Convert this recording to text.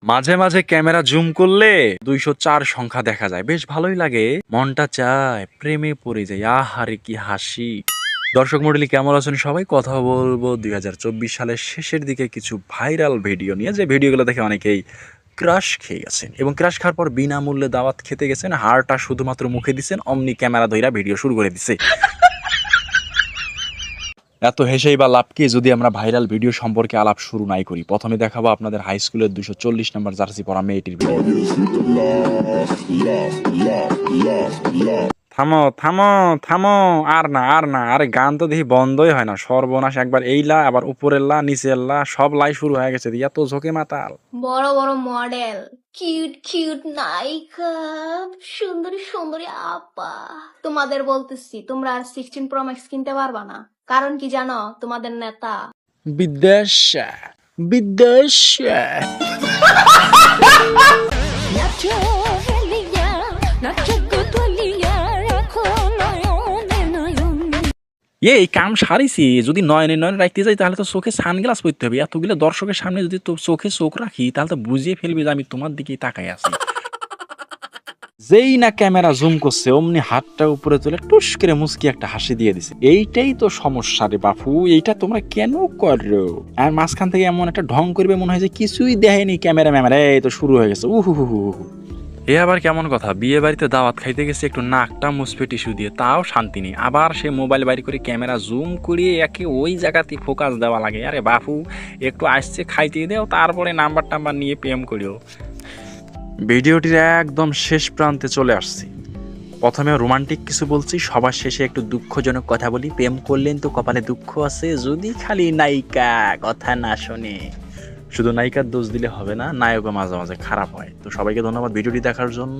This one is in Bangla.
মাঝে মাঝে ক্যামেরা জুম করলে 204 সংখ্যা দেখা যায়, বেশ ভালোই লাগে, মনটা চায় প্রেমে পড়ে যায়। আহারে কি হাসি। দর্শক মণ্ডলী কেমন আছেন সবাই? কথা বলবো 2024 সালের শেষের দিকে কিছু ভাইরাল ভিডিও নিয়ে, যে ভিডিওগুলো দেখে অনেকেই ক্রাশ খেয়ে গেছেন এবং ক্রাশ খাওয়ার পর বিনামূল্যে দাওয়াত খেতে গেছেন, হারটা শুধুমাত্র মুখে দিচ্ছেন, অমনি ক্যামেরা ধইরা ভিডিও শুরু করে দিছে। এত হেসেই বা লাভ কি যদি আমরা ভাইরাল ভিডিও সম্পর্কে আলাপ শুরু নাই করি। প্রথমে দেখাবো আপনাদের হাই স্কুলের 240 নম্বর জার্সি পরা মেয়েটির ভিডিও। থামো থামো থামো, আর না আর না, আরে গান তো দেখি বন্ধই হয় না, সর্বনাশ। একবার এই লা, আবার উপরের লা, নিচের লা, সব লাই শুরু হয়ে গেছে, এত ঝোঁকে মাতাল। বড় বড় মডেল, কিউট কিউট নায়িকা, সুন্দরী সুন্দরী আপা, তোমাদের বলতেছি তোমরা আর 16 প্রো ম্যাক্স কিনতে পারবা না। কারণ কি জানো? তোমাদের নেতা বিদেশ বিদেশ। এই কাম সারিছি, যদি নয়নে নয়ন রাখতে যাই তাহলে তো চোখে সানগ্লাস পরতে হবে। এতগুলো দর্শকের সামনে যদি তো চোখে চোখ রাখি তাহলে তো বুঝিয়ে ফেলবি যে আমি তোমার দিকেই তাকাই আছি। যেই না ক্যামেরা জুম করছে অমনি হাতটা উপরে তুলে টুস করে মুচকি একটা হাসি দিয়ে দিছে। এইটাই তো সমস্যা রে বাপু, এইটা তোমরা কেন করো? আর মাঝখান থেকে এমন একটা ঢং করবে মনে হয় যে কিছুই দেখেনি ক্যামেরা ম্যামেরা, এই তো শুরু হয়ে গেছে উহু হু হু। এ আবার কেমন কথা? বিয়ে বাড়িতে দাওয়াত খাইতে গেছে, একটু নাকটা মুছবে টিস্যু দিয়ে, তাও শান্তি নেই। আবার সে মোবাইল বাইর করে ক্যামেরা জুম করিয়ে একে ওই জায়গাতেই ফোকাস দেওয়া লাগে। আরে বাপু, একটু আসছে খাইতে দেও, তারপরে নাম্বার টাম্বার নিয়ে প্রেম করিও। ভিডিওটির একদম শেষ প্রান্তে চলে আসছি। প্রথমে রোমান্টিক কিছু বলছি, সবার শেষে একটু দুঃখজনক কথা বলি। প্রেম করলেন তো কপালে দুঃখ আছে, যদি খালি নায়িকা কথা না শোনে। শুধু নায়িকার দোষ দিলে হবে না, নায়কও মাঝে মাঝে খারাপ হয়। তো সবাইকে ধন্যবাদ ভিডিওটি দেখার জন্য।